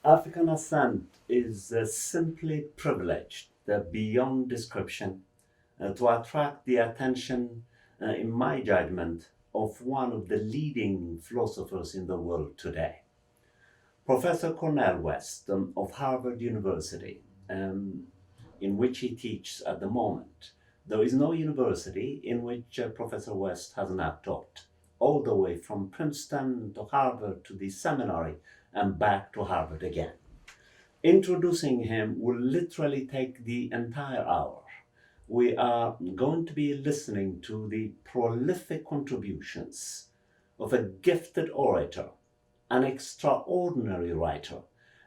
African Ascent is simply privileged, beyond description, to attract the attention, in my judgment, of one of the leading philosophers in the world today. Professor Cornel West of Harvard University, in which he teaches at the moment. There is no university in which Professor West has not taught, all the way from Princeton to Harvard to the seminary and back to Harvard again. Introducing him will literally take the entire hour. We are going to be listening to the prolific contributions of a gifted orator, an extraordinary writer,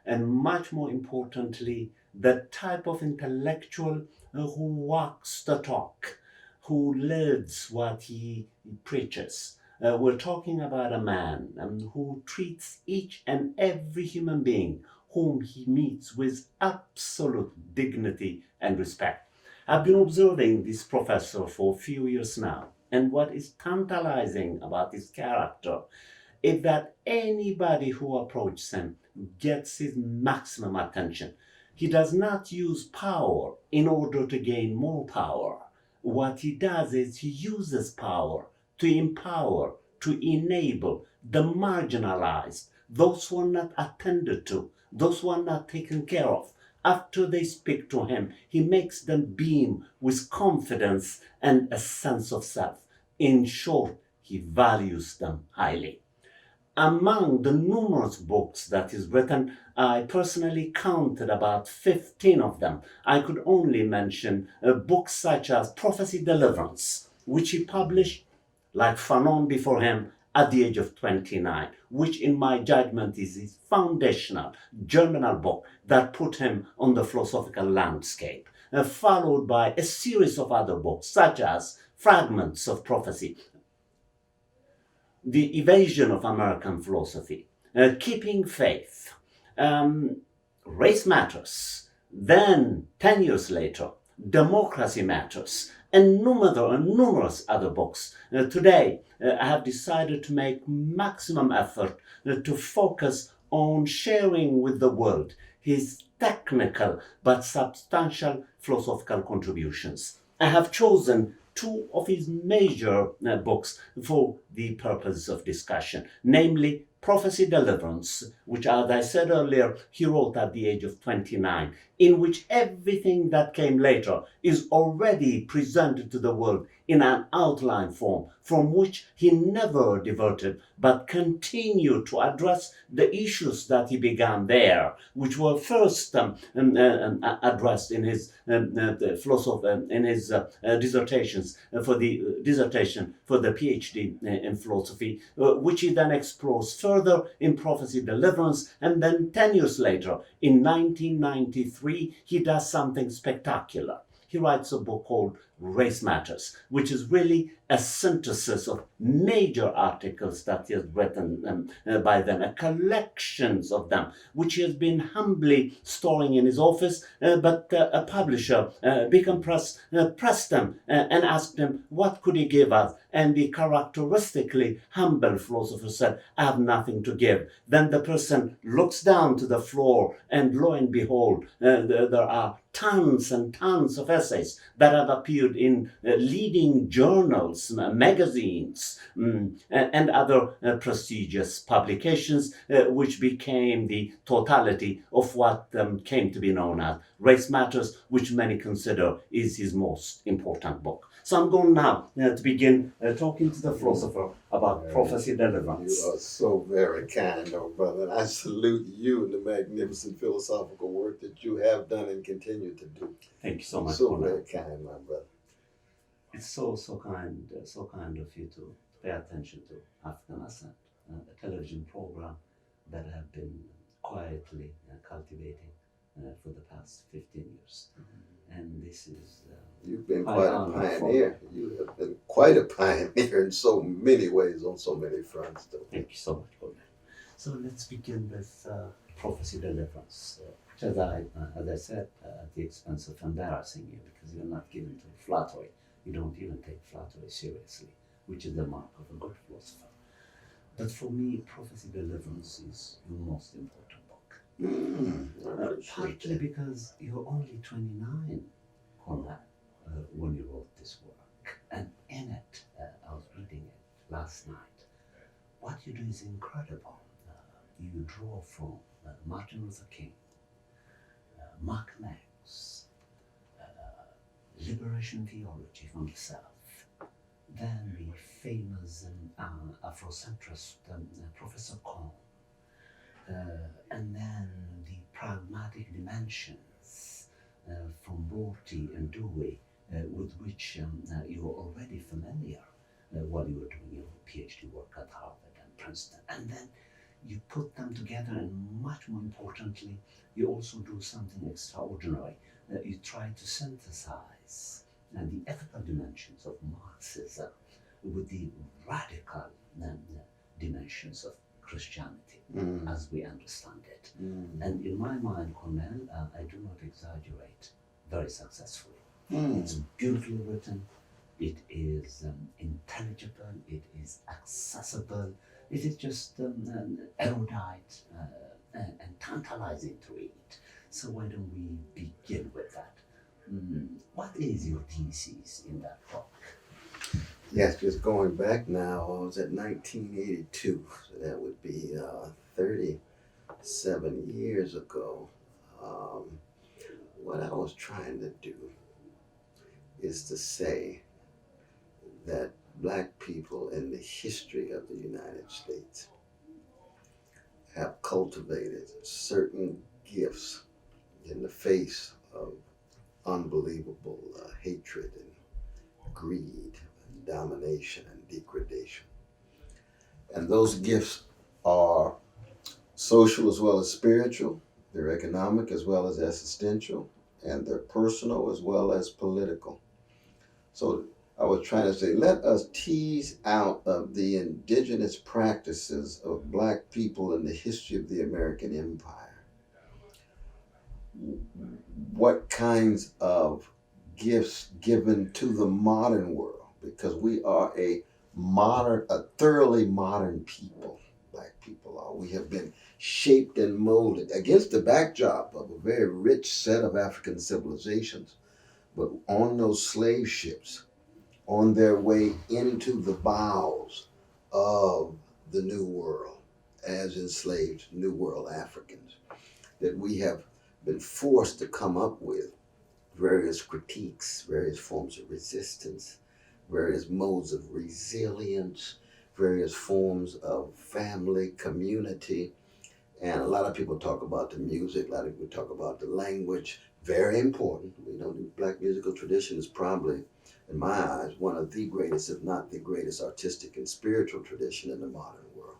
and much more importantly, the type of intellectual who walks the talk, who lives what he preaches. We're talking about a man who treats each and every human being whom he meets with absolute dignity and respect. I've been observing this professor for a few years now, and what is tantalizing about his character is that anybody who approaches him gets his maximum attention. He does not use power in order to gain more power. What he does is he uses power to empower, to enable the marginalized, those who are not attended to, those who are not taken care of. After they speak to him, he makes them beam with confidence and a sense of self. In short, he values them highly. Among the numerous books that he's written, I personally counted about 15 of them. I could only mention books such as Prophecy Deliverance, which he published, like Fanon before him, at the age of 29, which in my judgment is his foundational germinal book that put him on the philosophical landscape, followed by a series of other books such as Fragments of Prophecy, The Evasion of American Philosophy, Keeping Faith, Race Matters, then 10 years later, Democracy Matters, and numerous other books. Today, I have decided to make maximum effort to focus on sharing with the world his technical but substantial philosophical contributions. I have chosen two of his major books for the purpose of discussion, namely Prophecy Deliverance, which, as I said earlier, he wrote at the age of 29, in which everything that came later is already presented to the world in an outline form, from which he never diverted, but continued to address the issues that he began there, which were first addressed in his dissertations for the dissertation for the PhD in philosophy, which he then explores further in Prophecy Deliverance, and then 10 years later, in 1993, he does something spectacular. He writes a book called Race Matters, which is really a synthesis of major articles that he has written by them, a collections of them, which he has been humbly storing in his office, but a publisher, Beacon Press, pressed him and asked him what could he give us, and the characteristically humble philosopher said, I have nothing to give. Then the person looks down to the floor, and lo and behold, there are tons and tons of essays that have appeared in leading journals, magazines, and other prestigious publications, which became the totality of what came to be known as Race Matters, which many consider is his most important book. So I'm going now to begin talking to the philosopher about Prophecy Deliverance. You are so very kind, oh brother. And I salute you and the magnificent philosophical work that you have done and continue to do. Thank you so much. So very kind, my brother. It's so kind of you to pay attention to African Ascent, a television program that I have been quietly cultivating for the past 15 years. And this is... You've been quite a pioneer. You have been quite a pioneer in so many ways, on so many fronts, though. Thank you so much for that. So let's begin with Prophecy Deliverance, which, as I said, at the expense of embarrassing you, because you're not given to flattery. You don't even take flattery seriously, which is the mark of a good philosopher. But for me, Prophecy Deliverance is your most important book. I appreciate Partly that. because you're only 29, Cornel, when you wrote this work. And in it, I was reading it last night. What you do is incredible. You draw from Martin Luther King, Malcolm X, liberation theology from the South, then the famous Afrocentrist Professor Kohn, and then the pragmatic dimensions from Rorty and Dewey, with which you were already familiar while you were doing your PhD work at Harvard and Princeton. And then you put them together, and much more importantly, you also do something extraordinary. You try to synthesize the ethical dimensions of Marxism with the radical dimensions of Christianity as we understand it. And in my mind, Cornel, I do not exaggerate, very successfully. It's beautifully written, it is intelligible, it is accessible, it is just erudite and tantalizing to read. So why don't we begin with that? What is your thesis in that book? Yes, just going back now, I was at 1982, so that would be 37 years ago. What I was trying to do is to say that black people in the history of the United States have cultivated certain gifts in the face of unbelievable hatred and greed and domination and degradation. And those gifts are social as well as spiritual, they're economic as well as existential, and they're personal as well as political. So I was trying to say, let us tease out of the indigenous practices of black people in the history of the American Empire what kinds of gifts given to the modern world, because we are a thoroughly modern people. Black people are. We have been shaped and molded against the backdrop of a very rich set of African civilizations, but on those slave ships, on their way into the bowels of the New World, as enslaved New World Africans, that we have been forced to come up with various critiques, various forms of resistance, various modes of resilience, various forms of family, community. And a lot of people talk about the music, a lot of people talk about the language. Very important. We know the black musical tradition is probably, in my eyes, one of the greatest, if not the greatest, artistic and spiritual tradition in the modern world.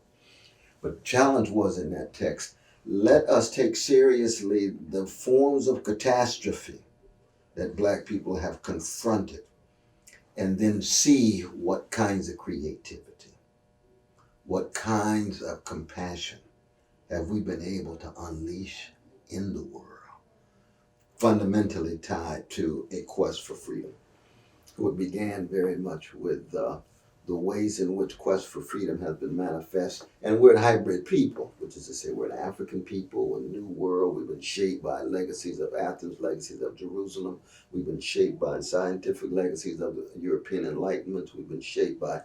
But the challenge was in that text, let us take seriously the forms of catastrophe that black people have confronted and then see what kinds of creativity, what kinds of compassion have we been able to unleash in the world, fundamentally tied to a quest for freedom. What began very much with the ways in which quest for freedom has been manifest. And we're a hybrid people, which is to say we're an African people, we're a new world. We've been shaped by legacies of Athens, legacies of Jerusalem. We've been shaped by scientific legacies of the European Enlightenment. We've been shaped by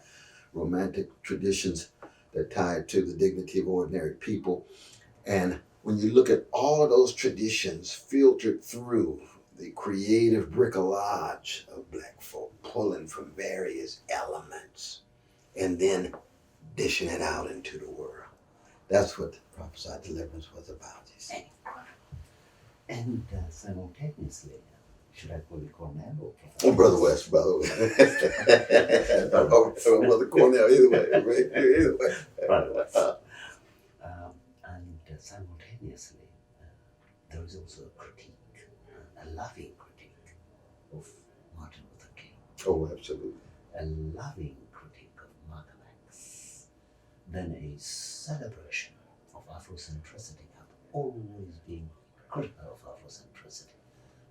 romantic traditions that tie to the dignity of ordinary people. And when you look at all of those traditions filtered through the creative bricolage of black folk, pulling from various elements and then dishing it out into the world. That's what Prophesied Deliverance was about, you see. And simultaneously, should I call you Cornel or Professor? Oh, Brother West, Brother West. Brother Cornel, either way. Either way. Brother West. And simultaneously, there is also a critique, a loving critique of Martin Luther King. Oh, absolutely. A loving critique of Malcolm X. Then a celebration of Afrocentricity. I've always been critical of Afrocentricity.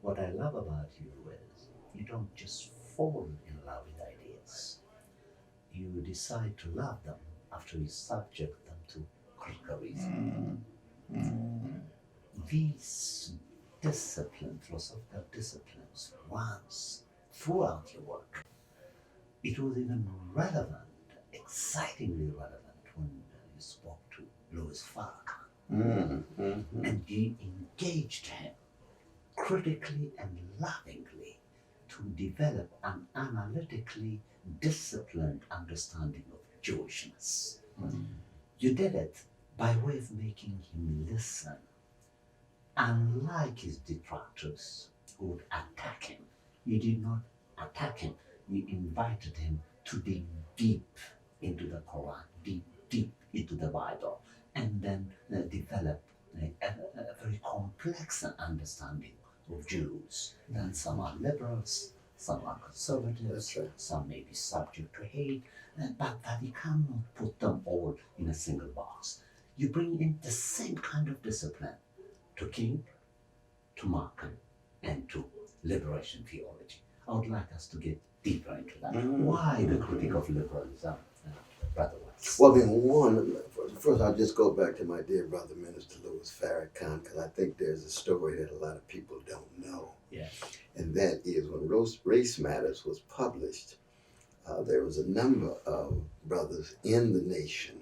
What I love about you is you don't just fall in love with ideas. You decide to love them after you subject them to critical reason. these philosophical disciplines runs throughout your work. It was even relevant, excitingly relevant when you spoke to Louis Farrakhan and you engaged him critically and lovingly to develop an analytically disciplined understanding of Jewishness. You did it by way of making him listen. Unlike his detractors who would attack him, you did not attack him. You invited him to dig deep into the Quran, deep into the Bible, and then develop a very complex understanding of Jews. Then some are liberals, some are conservatives, right. some may be subject to hate, but that you cannot put them all in a single box. You bring in the same kind of discipline to King, to Markham, and to liberation theology. I would like us to get deeper into that. Why the critique of liberalism, Brother West? Well, then, first I'll just go back to my dear brother, Minister Louis Farrakhan, because I think there's a story that a lot of people don't know. Yes. And that is when Race Matters was published, there was a number of brothers in the nation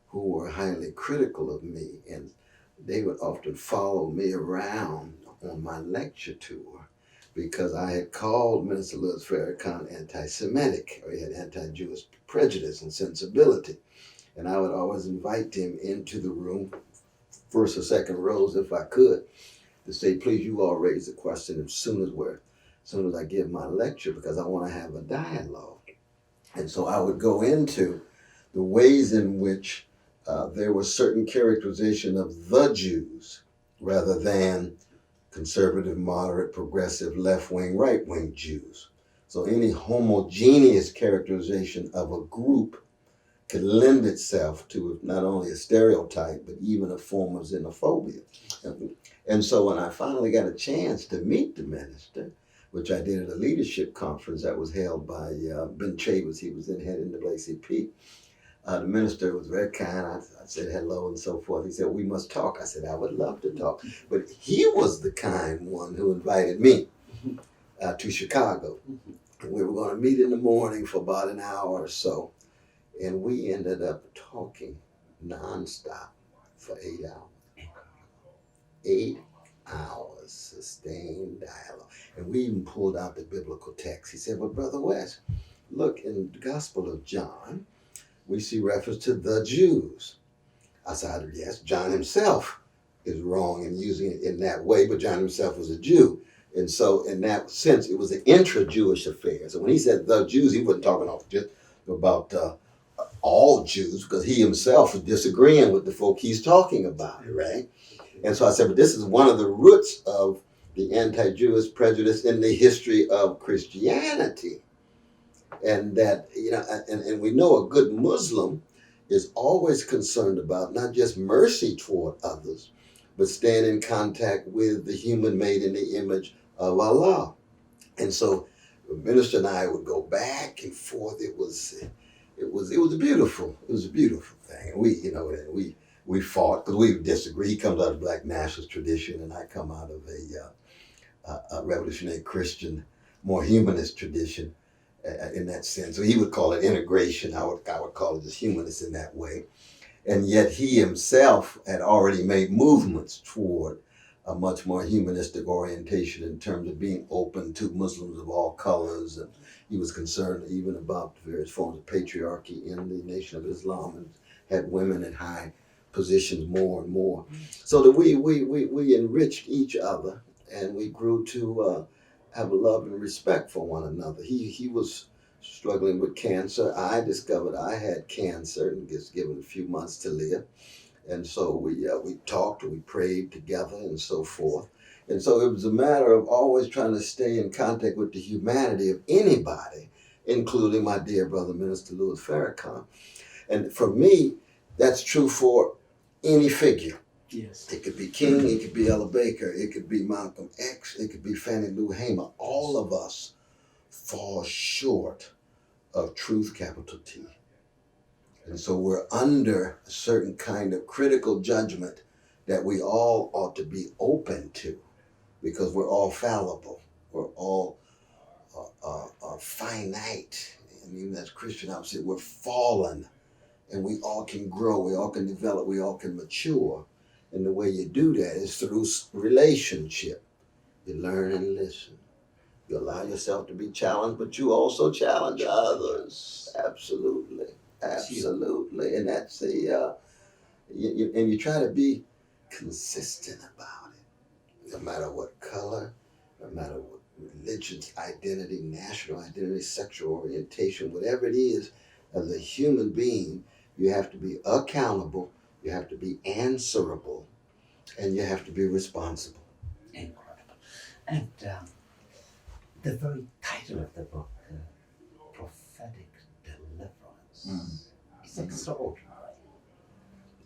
who were highly critical of me, and they would often follow me around on my lecture tour because I had called Minister Louis Farrakhan anti-Semitic, or he had anti-Jewish prejudice and sensibility. And I would always invite him into the room, first or second rows if I could, to say, please, you all raise the question as soon as I give my lecture, because I want to have a dialogue. And so I would go into the ways in which there was certain characterization of the Jews rather than conservative, moderate, progressive, left-wing, right-wing Jews. So any homogeneous characterization of a group could lend itself to not only a stereotype, but even a form of xenophobia. And so when I finally got a chance to meet the minister, which I did at a leadership conference that was held by Ben Chavez, he was then head of NAACP. The minister was very kind. I said hello and so forth. He said, we must talk. I said, I would love to talk. But he was the kind one who invited me to Chicago. And we were going to meet in the morning for about an hour or so. And we ended up talking nonstop for 8 hours. 8 hours, sustained dialogue. And we even pulled out the biblical text. He said, well, Brother West, look, in the Gospel of John, we see reference to the Jews. I said, yes, John himself is wrong in using it in that way, but John himself was a Jew. And so in that sense, it was an intra-Jewish affair. So when he said the Jews, he wasn't talking just about all Jews, because he himself was disagreeing with the folk he's talking about, right? And so I said, but this is one of the roots of the anti-Jewish prejudice in the history of Christianity. And that, and we know a good Muslim is always concerned about not just mercy toward others, but staying in contact with the human made in the image of Allah. And so the minister and I would go back and forth. It was a beautiful thing. And we fought because we disagree. He comes out of Black nationalist tradition, and I come out of a revolutionary Christian, more humanist tradition. In that sense, so he would call it integration. I would call it just humanist in that way, and yet he himself had already made movements toward a much more humanistic orientation in terms of being open to Muslims of all colors, and he was concerned even about various forms of patriarchy in the Nation of Islam, and had women in high positions more and more, so that we enriched each other, and we grew to have a love and respect for one another. He was struggling with cancer. I discovered I had cancer and was given a few months to live. And so we talked and we prayed together and so forth. And so it was a matter of always trying to stay in contact with the humanity of anybody, including my dear brother, Minister Louis Farrakhan. And for me, that's true for any figure. Yes. It could be King, it could be Ella Baker, it could be Malcolm X, it could be Fannie Lou Hamer. All of us fall short of truth, capital T. And so we're under a certain kind of critical judgment that we all ought to be open to, because we're all fallible. We're all finite. And even as Christian, I would say we're fallen, and we all can grow, we all can develop, we all can mature. And the way you do that is through relationship. You learn and listen. You allow yourself to be challenged, but you also challenge others. Absolutely. Absolutely. And that's and you try to be consistent about it. No matter what color, no matter what religion, identity, national identity, sexual orientation, whatever it is, as a human being, you have to be accountable, you have to be answerable, and you have to be responsible. Incredible. And the very title of the book, Prophetic Deliverance, is extraordinary.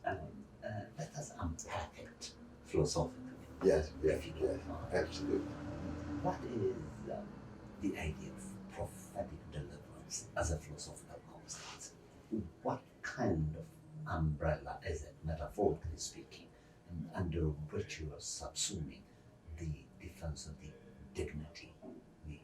Um, let us unpack it philosophically. Yes, absolutely. What is the idea of prophetic deliverance as a philosophical concept? What kind of umbrella is it, metaphorically speaking, under which you are subsuming the defense of the dignity, the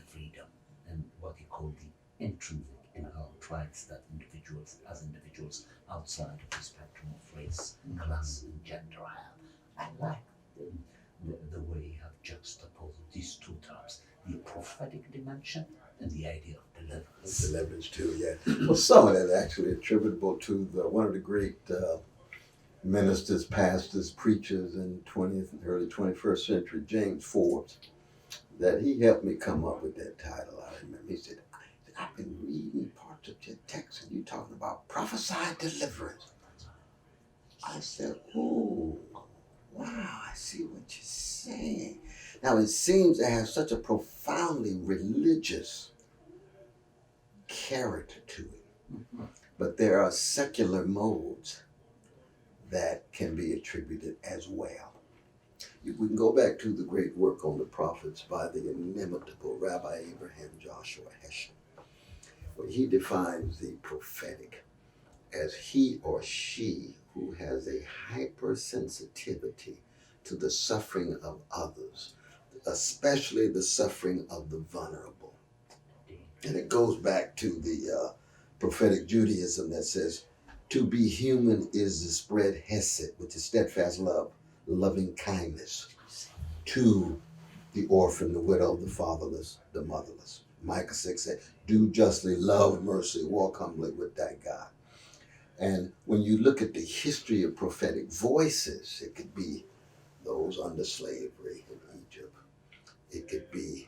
freedom, and what you call the intrinsic inherent rights that individuals, as individuals outside of the spectrum of race, class, and gender have? I like the way you have juxtaposed these two terms, the prophetic dimension and the idea of deliverance. Deliverance too, yeah. Well, some of that actually attributable to one of the great ministers, pastors, preachers in 20th and early 21st century, James Forbes, that he helped me come up with that title. I remember he said, I've been reading parts of your text and you talking about prophesied deliverance. I said, oh, wow, I see what you're saying. Now, it seems to have such a profoundly religious character to it. Mm-hmm. But there are secular modes that can be attributed as well. We can go back to the great work on the prophets by the inimitable Rabbi Abraham Joshua Heschel, where he defines the prophetic as he or she who has a hypersensitivity to the suffering of others, especially the suffering of the vulnerable. And it goes back to the prophetic Judaism that says, to be human is to spread hesed, which is steadfast love, loving kindness, to the orphan, the widow, the fatherless, the motherless. Micah 6 said, do justly, love mercy, walk humbly with thy God. And when you look at the history of prophetic voices, it could be those under slavery in Egypt. It could be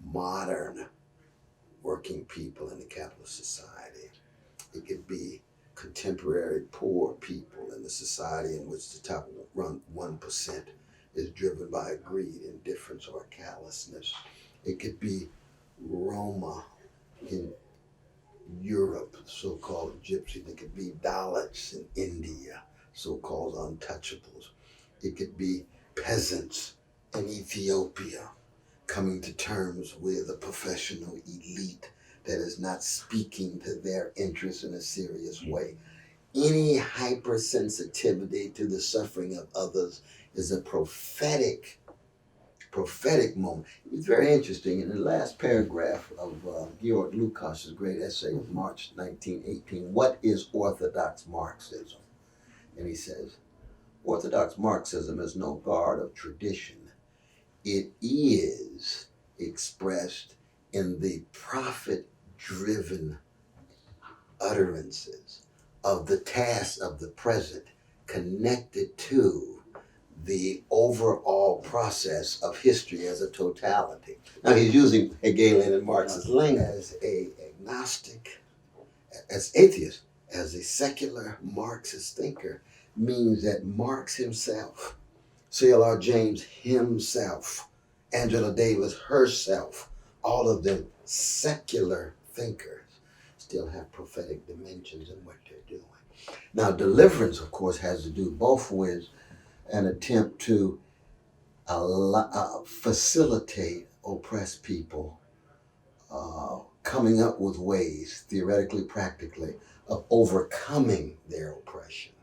modern working people in the capitalist society. It could be contemporary poor people in the society in which the top 1% is driven by greed, indifference, or callousness. It could be Roma in Europe, so-called gypsies. It could be Dalits in India, so-called untouchables. It could be peasants in Ethiopia coming to terms with a professional elite that is not speaking to their interests in a serious way. Any hypersensitivity to the suffering of others is a prophetic moment. It's very interesting. In the last paragraph of Georg Lukas's great essay of March 1918, what is Orthodox Marxism? And he says, Orthodox Marxism is no guard of tradition. It is expressed in the profit-driven utterances of the tasks of the present connected to the overall process of history as a totality. Now he's using Hegelian and Marxist language as an agnostic, as atheist, as a secular Marxist thinker, means that Marx himself, C.L.R. James himself, Angela Davis herself, all of them secular thinkers still have prophetic dimensions in what they're doing. Now deliverance, of course, has to do both with an attempt to facilitate oppressed people coming up with ways, theoretically, practically, of overcoming their oppression.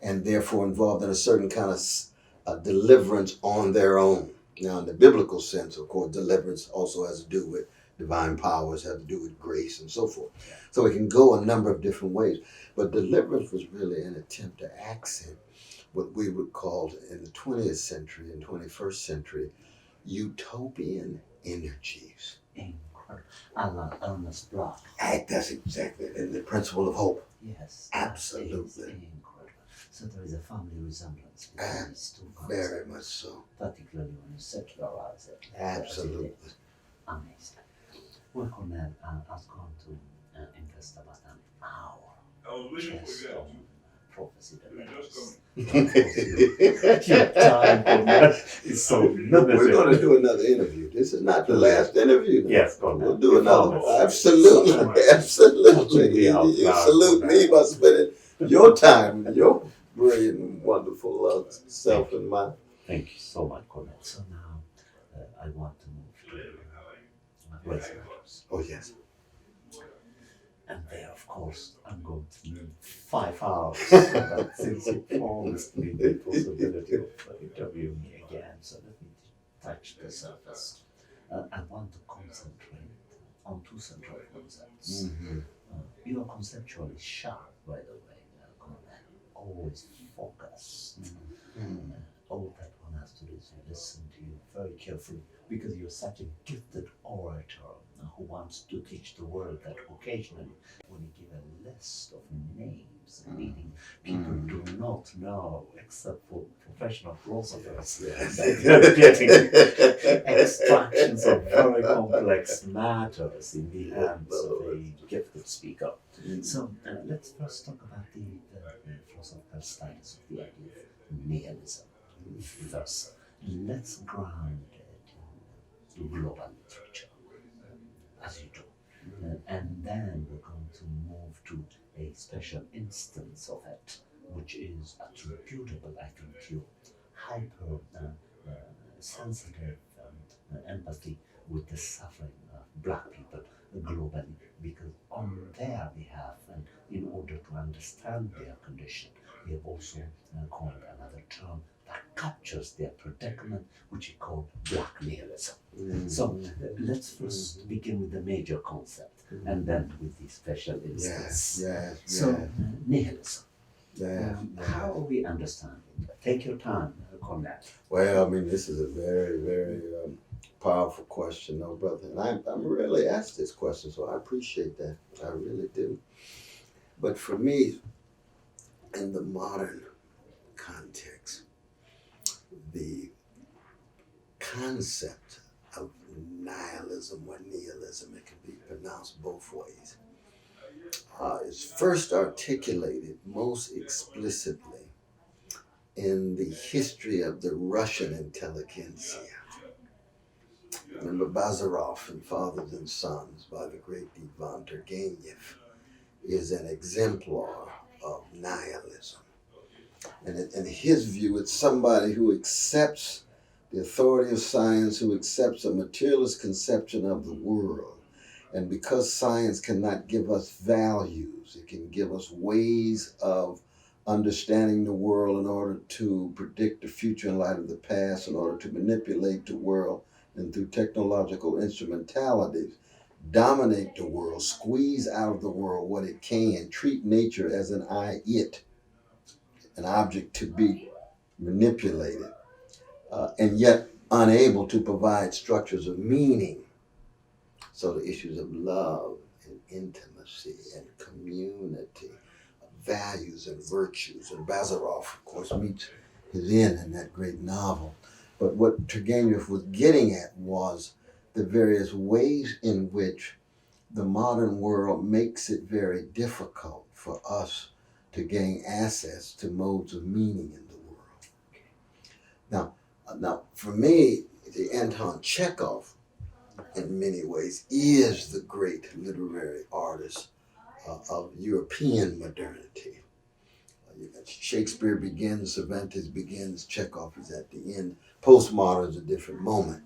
and therefore involved in a certain kind of deliverance on their own. Now, in the biblical sense, of course, deliverance also has to do with divine powers, has to do with grace and so forth. So it can go a number of different ways. But deliverance was really an attempt to accent what we would call in the 20th century and 21st century utopian energies. Incredible. Alan Ernest Bloch. That's exactly it. And the principle of hope. Yes. Absolutely. Incredible. So there is a family resemblance between these two concepts. Very much so. Particularly when you secularize it. Absolutely. Amazing. Well, Cornel, I was going to invest about an hour just on prophecy deliverance. Your time, Cornel, is so limited. We're going to do another interview. This is not the last interview. Yes, Cornel. We'll do another one. Absolutely. Absolutely. You salute me by spending your time, your brilliant and wonderful self and mind. Thank you so much, Cornel. So now I want to move to race matters. Oh, yes. And there, of course, I'm going to need 5 hours. But since you promised me the possibility of interviewing me again, so let me touch the surface. I want to concentrate on two central concepts. Mm-hmm. You are conceptually sharp, by the way, Cornel. Always focus. Mm-hmm. All that one has to do is listen to you very carefully, because you're such a gifted orator who wants to teach the world that occasionally when you give a list of names, meaning people do not know, except for professional philosophers, that they're getting extractions of very complex matters in the hands of a gifted speaker. So let's first talk about the philosophical status of the idea of nihilism. Thus, let's ground it in global literature, as you do. And then we're going to move to a special instance of it, which is attributable, I think, to hyper sensitive empathy with the suffering of black people globally, because on their behalf and in order to understand their condition, we have also coined another term that captures their predicament, which we call black nihilism. So let's first begin with the major concept and then with the special instance. So nihilism. How are we understanding it? Take your time, Cornel. Well, I mean, this is a very, very powerful question, no, brother. And I'm really asked this question, so I appreciate that. I really do. But for me, in the modern context, the concept of nihilism or nihilism, it can be pronounced both ways, is first articulated most explicitly in the history of the Russian intelligentsia. Remember Bazarov in Fathers and Sons by the great Ivan Turgenev is an exemplar of nihilism. And in his view, it's somebody who accepts the authority of science, who accepts a materialist conception of the world. And because science cannot give us values, it can give us ways of understanding the world in order to predict the future in light of the past, in order to manipulate the world, and through technological instrumentalities, dominate the world, squeeze out of the world what it can, treat nature as an it, an object to be manipulated, and yet unable to provide structures of meaning. So the issues of love and intimacy and community, values and virtues, and Bazarov, of course, meets his end in that great novel. But what Turgenev was getting at was the various ways in which the modern world makes it very difficult for us to gain access to modes of meaning in the world. Now, for me, the Anton Chekhov, in many ways, is the great literary artist of European modernity. Shakespeare begins, Cervantes begins, Chekhov is at the end. Postmodern is a different moment.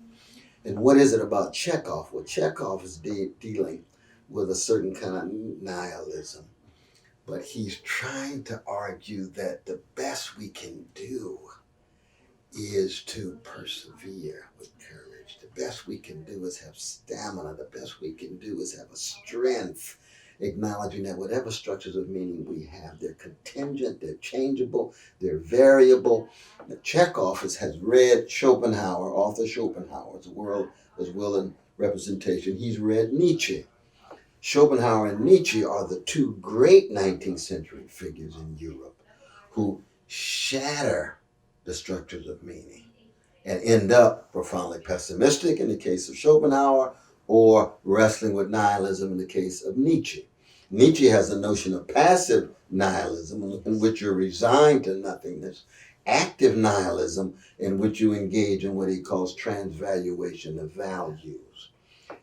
And what is it about Chekhov? Well, Chekhov is dealing with a certain kind of nihilism, but he's trying to argue that the best best we can do is to persevere with courage. The best we can do is have stamina. The best we can do is have a strength, acknowledging that whatever structures of meaning we have, they're contingent, they're changeable, they're variable. Chekhov has read Schopenhauer, author Schopenhauer's World as Will and Representation. He's read Nietzsche. Schopenhauer and Nietzsche are the two great 19th century figures in Europe who shatter the structures of meaning and end up profoundly pessimistic in the case of Schopenhauer or wrestling with nihilism in the case of Nietzsche. Nietzsche has a notion of passive nihilism in which you're resigned to nothingness, active nihilism in which you engage in what he calls transvaluation of values.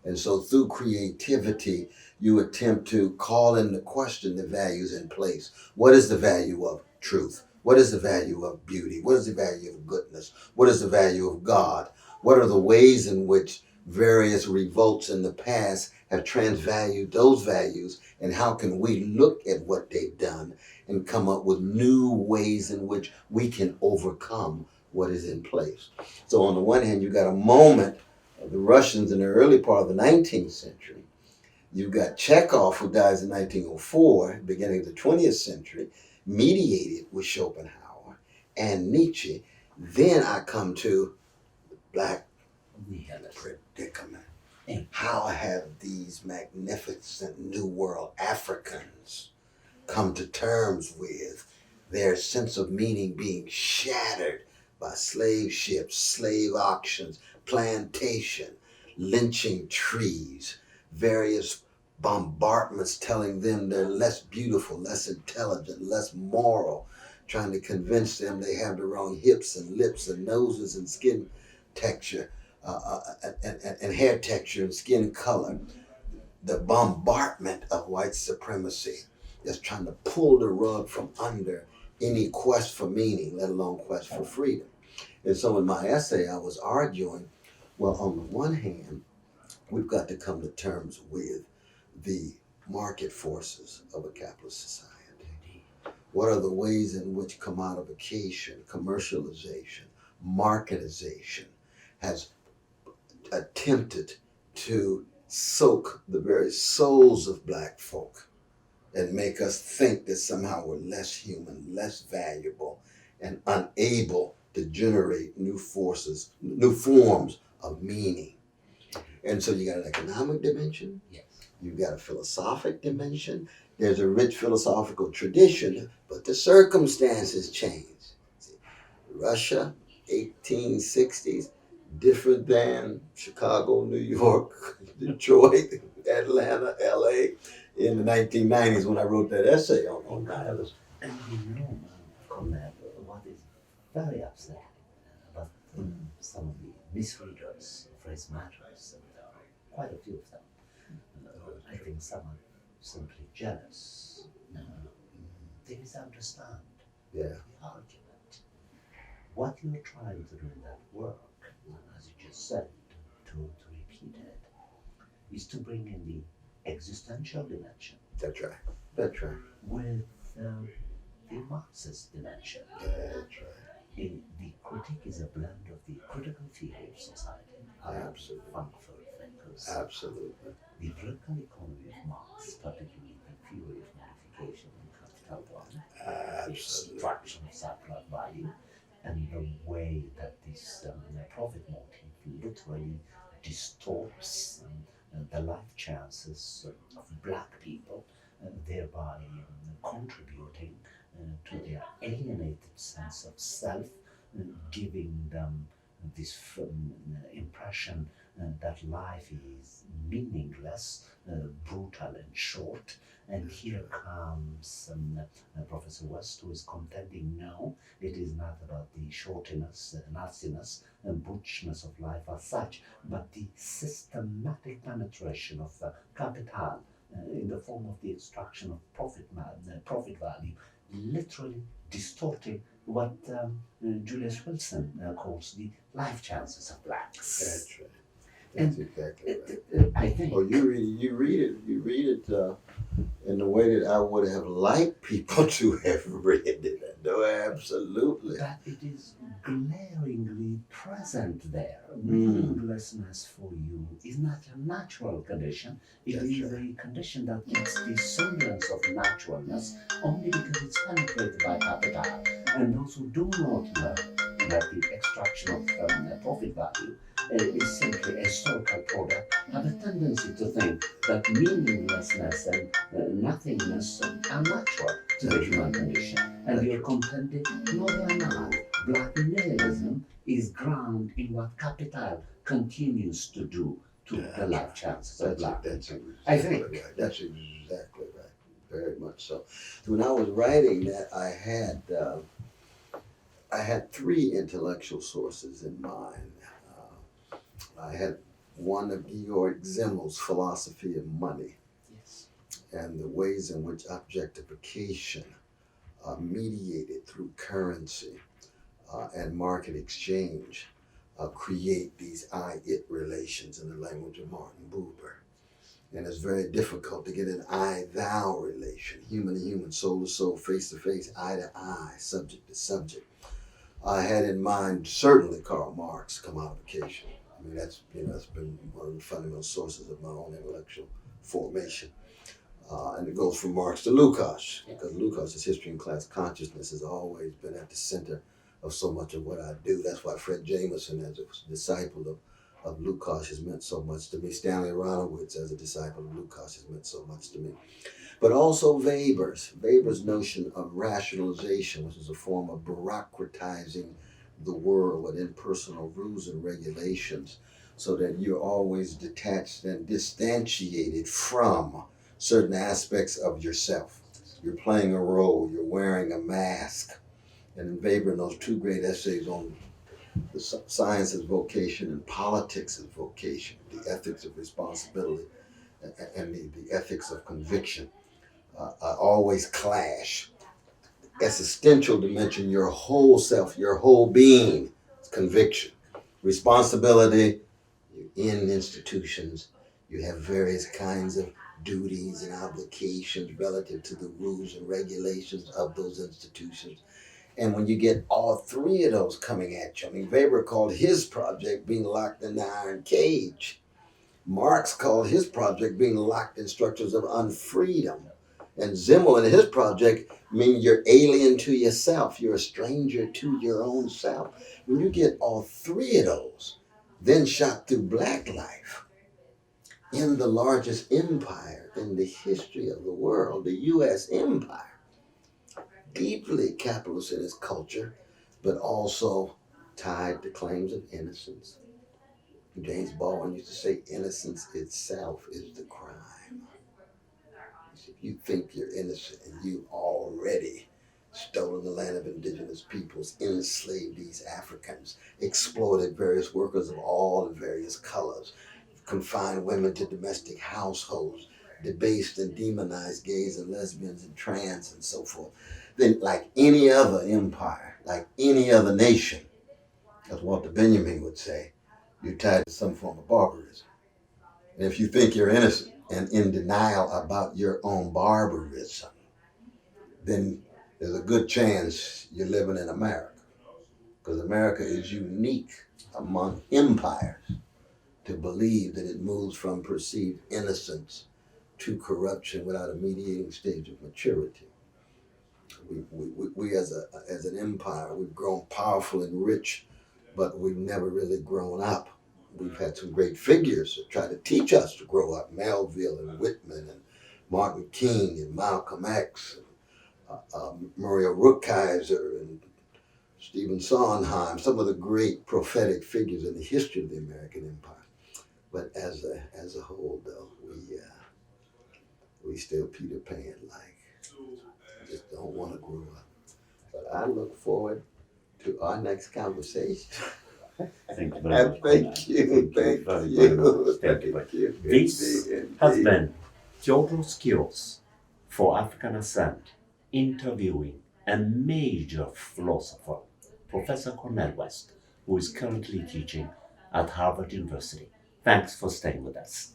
And so through creativity, you attempt to call into question the values in place. What is the value of truth? What is the value of beauty? What is the value of goodness? What is the value of God? What are the ways in which various revolts in the past have transvalued those values? And how can we look at what they've done and come up with new ways in which we can overcome what is in place? So on the one hand, you got a moment of the Russians in the early part of the 19th century. You've got Chekhov, who dies in 1904, beginning of the 20th century, mediated with Schopenhauer and Nietzsche. Then I come to Black predicament. How have these magnificent New World Africans come to terms with their sense of meaning being shattered by slave ships, slave auctions, plantation, lynching trees, various bombardments telling them they're less beautiful, less intelligent, less moral, trying to convince them they have the wrong hips and lips and noses and skin texture and hair texture and skin color. The bombardment of white supremacy that's trying to pull the rug from under any quest for meaning, let alone quest for freedom. And so in my essay, I was arguing, well, on the one hand, we've got to come to terms with the market forces of a capitalist society. What are the ways in which commodification, commercialization, marketization has attempted to soak the very souls of Black folk and make us think that somehow we're less human, less valuable, and unable to generate new forces, new forms of meaning. And so you got an economic dimension, Yes. you've got a philosophic dimension, there's a rich philosophical tradition, but the circumstances change. See, Russia, 1860s, different than Chicago, New York, Detroit, Atlanta, LA in the 1990s when I wrote that essay on nihilism. And you know, Cornel, what is very upsetting about some of the misreaders of race matters, and there are quite a few of them. I think some are simply jealous. They misunderstand Yeah. the argument. What you're trying to do in that work, as you just said, to repeat it, is to bring in the existential dimension. That's right. That's right. With the Marxist dimension. That's right. The critique is a blend of the critical theory of society, Absolutely. Frankfurt thinkers, Absolutely. the political economy of Marx, particularly the theory of modification in Capital One, the extraction of surplus value, and the way that this profit motive literally distorts the life chances of Black people, thereby contributing to their alienated sense of self, giving them this impression that life is meaningless, brutal and short. And here comes Professor West, who is contending, no, it is not about the shortiness, nastiness, and butchness of life as such, but the systematic penetration of capital in the form of the extraction of profit value, literally distorting what Julius Wilson calls the life chances of Blacks. That's right. That's And exactly right. I think. Well, you read it in the way that I would have liked people to have read it. Though I have Absolutely. that it is glaringly present there. Mm. Meaninglessness for you is not a natural condition. It That's is right. a condition that gets the semblance of naturalness only because it's penetrated by capital. And those who do not learn that the extraction of profit value is simply a historical product have a tendency to think that meaninglessness and nothingness are natural to the human condition. And we are contending, no, they are not. Black nihilism is ground in what capital continues to do to the life chances of black people. Exactly I think. right. That's exactly right. Very much so. When I was writing that, I had three intellectual sources in mind. I had one of Georg Simmel's philosophy of money. Yes. And the ways in which objectification mediated through currency and market exchange create these I-it relations in the language of Martin Buber. And it's very difficult to get an I-thou relation, human to human, soul to soul, face to face, eye to eye, subject to subject. I had in mind certainly Karl Marx, commodification. I mean, that's been one of the fundamental sources of my own intellectual formation. And it goes from Marx to Lukács, because Lukács' history and class consciousness has always been at the center of so much of what I do. That's why Fred Jameson, as a disciple of Lukács, has meant so much to me. Stanley Aronowitz, as a disciple of Lukács, has meant so much to me. But also Weber's notion of rationalization, which is a form of bureaucratizing the world with impersonal rules and regulations, so that you're always detached and distantiated from certain aspects of yourself. You're playing a role, you're wearing a mask. And in Weber, in those two great essays on the science as vocation and politics as vocation, the ethics of responsibility and the ethics of conviction, always clash. Existential dimension, your whole self, your whole being, conviction. Responsibility, you're in institutions, you have various kinds of duties and obligations relative to the rules and regulations of those institutions. And when you get all three of those coming at you, I mean, Weber called his project being locked in the iron cage. Marx called his project being locked in structures of unfreedom. And Simmel in his project mean you're alien to yourself. You're a stranger to your own self. When you get all three of those, then shot through black life in the largest empire in the history of the world, the U.S. empire, deeply capitalist in its culture, but also tied to claims of innocence. James Baldwin used to say, innocence itself is the crime. If you think you're innocent and you've already stolen the land of indigenous peoples, enslaved these Africans, exploited various workers of all and various colors, confined women to domestic households, debased and demonized gays and lesbians and trans and so forth, then like any other empire, like any other nation, as Walter Benjamin would say, you're tied to some form of barbarism. And if you think you're innocent and in denial about your own barbarism, then there's a good chance you're living in America. Because America is unique among empires to believe that it moves from perceived innocence to corruption without a mediating stage of maturity. We as an empire, we've grown powerful and rich, but we've never really grown up. We've had some great figures that try to teach us to grow up. Melville and Whitman and Martin King and Malcolm X, Maria Rookheiser and Stephen Sondheim, some of the great prophetic figures in the history of the American empire. But as a whole, though, we still Peter Pan like. Just don't want to grow up. But I look forward to our next conversation. Thank you very much. Thank you. Thank you. This has been Theodros Kiros for African Ascent, interviewing a major philosopher, Professor Cornel West, who is currently teaching at Harvard University. Thanks for staying with us.